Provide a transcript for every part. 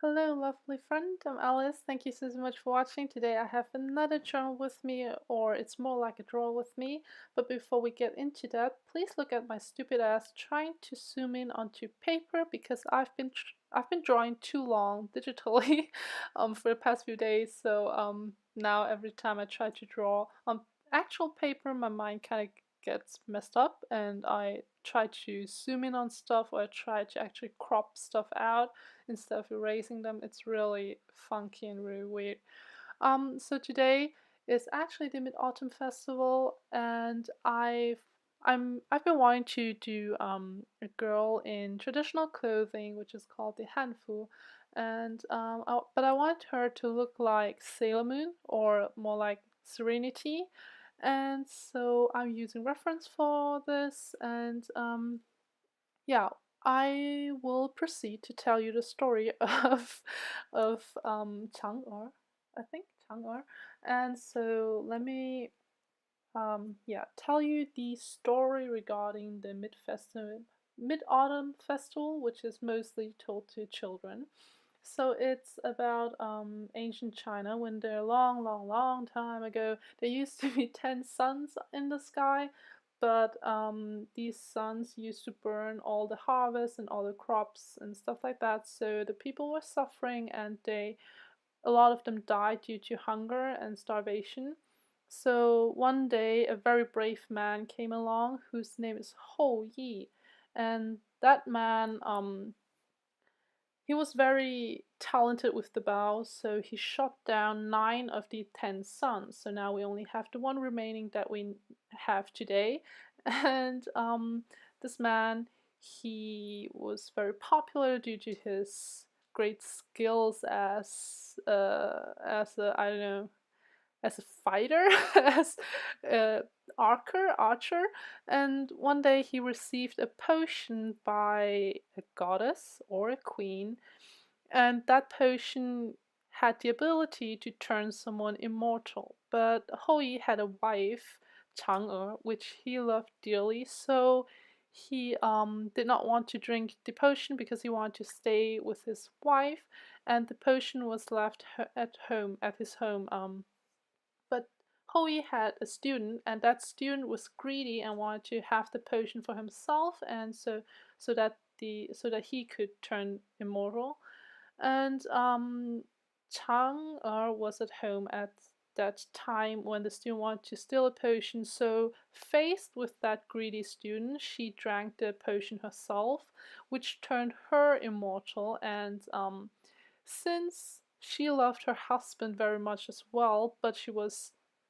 Hello, lovely friend. I'm Alice. Thank you so much for watching. Today I have another journal with me, or it's more like a drawer with me. But before we get into that, please look at my stupid ass trying to zoom in onto paper because I've been drawing too long digitally for the past few days. So now every time I try to draw on actual paper, my mind kind of gets messed up, and I try to zoom in on stuff, or I try to actually crop stuff out instead of erasing them. It's really funky and really weird. So today is actually the Mid-Autumn Festival, and I've been wanting to do a girl in traditional clothing, which is called the Hanfu, and but I want her to look like Sailor Moon or more like Serenity, and so I'm using reference for this, and yeah, I will proceed to tell you the story of Chang'e, I think Chang'e, and so let me tell you the story regarding the Mid-Autumn Festival, which is mostly told to children. So it's about ancient China when there long, long, long time ago there used to be 10 suns in the sky, but these suns used to burn all the harvests and all the crops and stuff like that. So the people were suffering, and a lot of them died due to hunger and starvation. So one day a very brave man came along whose name is Hou Yi, and that man he was very talented with the bow, so he shot down 9 of the 10 suns. So now we only have the one remaining that we have today. And this man, he was very popular due to his great skills as a, I don't know, as a fighter, as a archer. And one day he received a potion by a goddess or a queen, and that potion had the ability to turn someone immortal. But Hou had a wife, Chang'e, which he loved dearly, so he did not want to drink the potion because he wanted to stay with his wife, and the potion was left at his home. But Hou had a student, and that student was greedy and wanted to have the potion for himself, and so that he could turn immortal. And Chang'e was at home at that time when the student wanted to steal a potion. So faced with that greedy student, she drank the potion herself, which turned her immortal. And since she loved her husband very much as well, but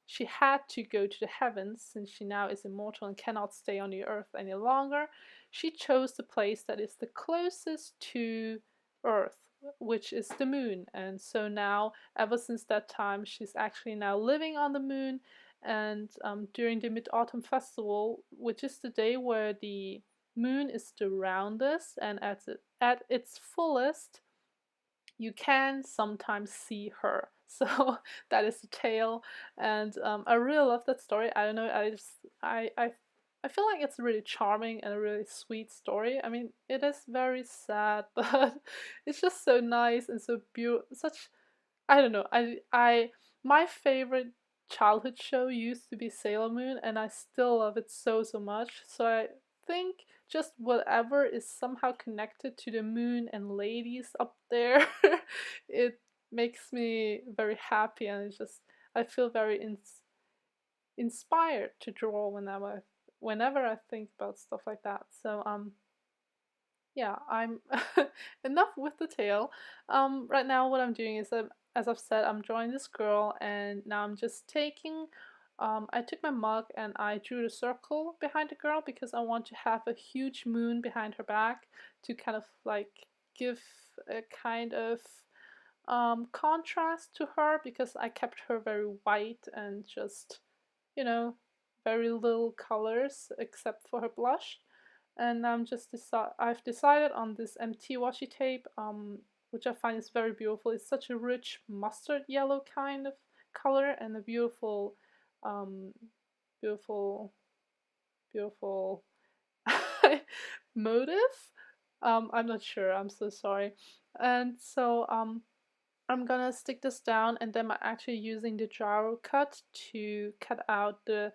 she had to go to the heavens since she now is immortal and cannot stay on the earth any longer. She chose the place that is the closest to Earth, which is the moon. And so now, ever since that time, she's actually now living on the moon. And during the Mid-Autumn Festival, which is the day where the moon is the roundest and at its fullest, you can sometimes see her. So that is the tale, and I really love that story. I don't know, I feel like it's really charming and a really sweet story. I mean, it is very sad, but it's just so nice and so beautiful. Such, I don't know. My favorite childhood show used to be Sailor Moon, and I still love it so so much. So I think just whatever is somehow connected to the moon and ladies up there, it makes me very happy, and it's just I feel very inspired to draw whenever I think about stuff like that. So yeah, I'm enough with the tale. Right now what I'm doing is as I've said, I'm drawing this girl, and now I'm just taking I took my mug and I drew the circle behind the girl because I want to have a huge moon behind her back to kind of like give a kind of contrast to her, because I kept her very white and just, you know, very little colors except for her blush. And I've decided on this MT washi tape, which I find is very beautiful. It's such a rich mustard yellow kind of color, and a beautiful, um, beautiful, beautiful motive. I'm not sure. I'm so sorry. And so I'm gonna stick this down, and then I'm actually using the gyro cut to cut out the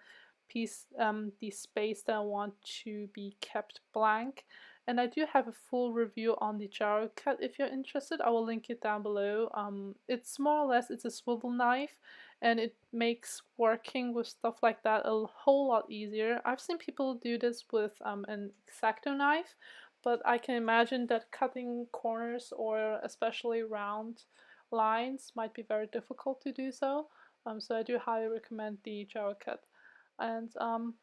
the space that I want to be kept blank. And I do have a full review on the gyro cut if you're interested. I will link it down below. It's more or less, it's a swivel knife, and it makes working with stuff like that a whole lot easier. I've seen people do this with an X-Acto knife, but I can imagine that cutting corners or especially round lines might be very difficult to do so. So I do highly recommend the Gyro Cut. And I'm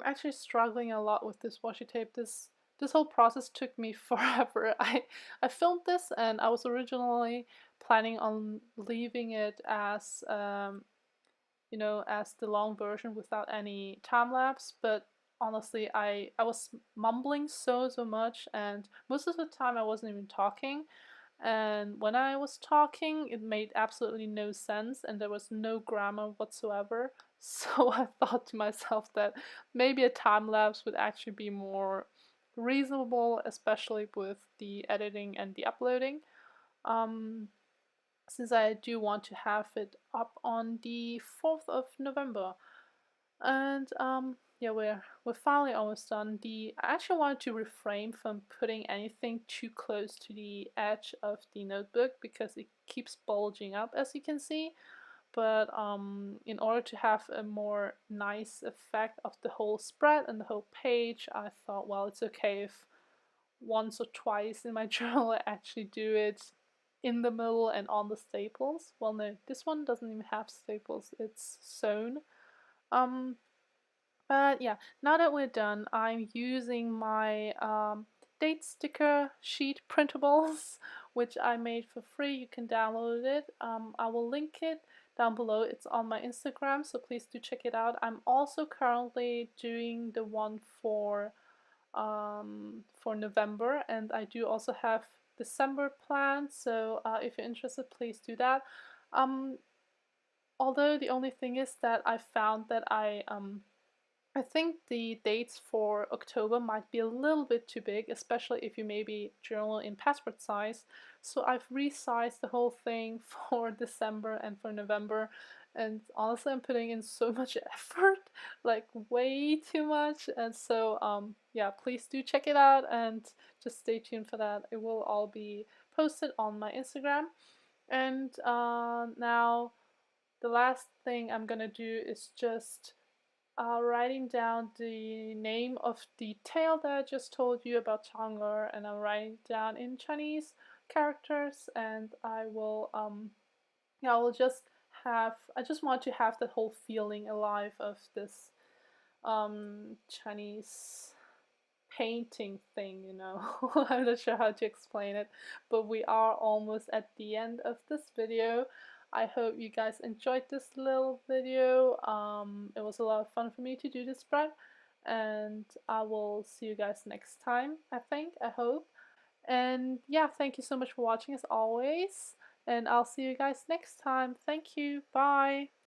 actually struggling a lot with this washi tape. This whole process took me forever. I filmed this, and I was originally planning on leaving it as as the long version without any time lapse, but honestly I was mumbling so much, and most of the time I wasn't even talking, and when I was talking it made absolutely no sense and there was no grammar whatsoever. So I thought to myself that maybe a time lapse would actually be more reasonable, especially with the editing and the uploading. um, since I do want to have it up on the 4th of November. And yeah, we're finally almost done. I actually wanted to refrain from putting anything too close to the edge of the notebook because it keeps bulging up, as you can see. But in order to have a more nice effect of the whole spread and the whole page, I thought, well, it's okay if once or twice in my journal I actually do it in the middle and on the staples. Well, no, this one doesn't even have staples, it's sewn. Um, but yeah, now that we're done, I'm using my date sticker sheet printables, which I made for free. You can download it. I will link it down below. It's on my Instagram, so please do check it out. I'm also currently doing the one for November, and I do also have December planned. So if you're interested, please do that. Um, Although the only thing is that I found that I think the dates for October might be a little bit too big, especially if you maybe journal in passport size. So I've resized the whole thing for December and for November. And honestly, I'm putting in so much effort, like way too much. And so, yeah, please do check it out and just stay tuned for that. It will all be posted on my Instagram. And now, the last thing I'm gonna do is just writing down the name of the tale that I just told you about Tumblr, and I'm writing down in Chinese characters, and I will yeah, I just want to have the whole feeling alive of this Chinese painting thing, you know. I'm not sure how to explain it, but we are almost at the end of this video. I hope you guys enjoyed this little video. It was a lot of fun for me to do this spread, and I will see you guys next time, I hope. And yeah, thank you so much for watching as always, and I'll see you guys next time. Thank you, bye!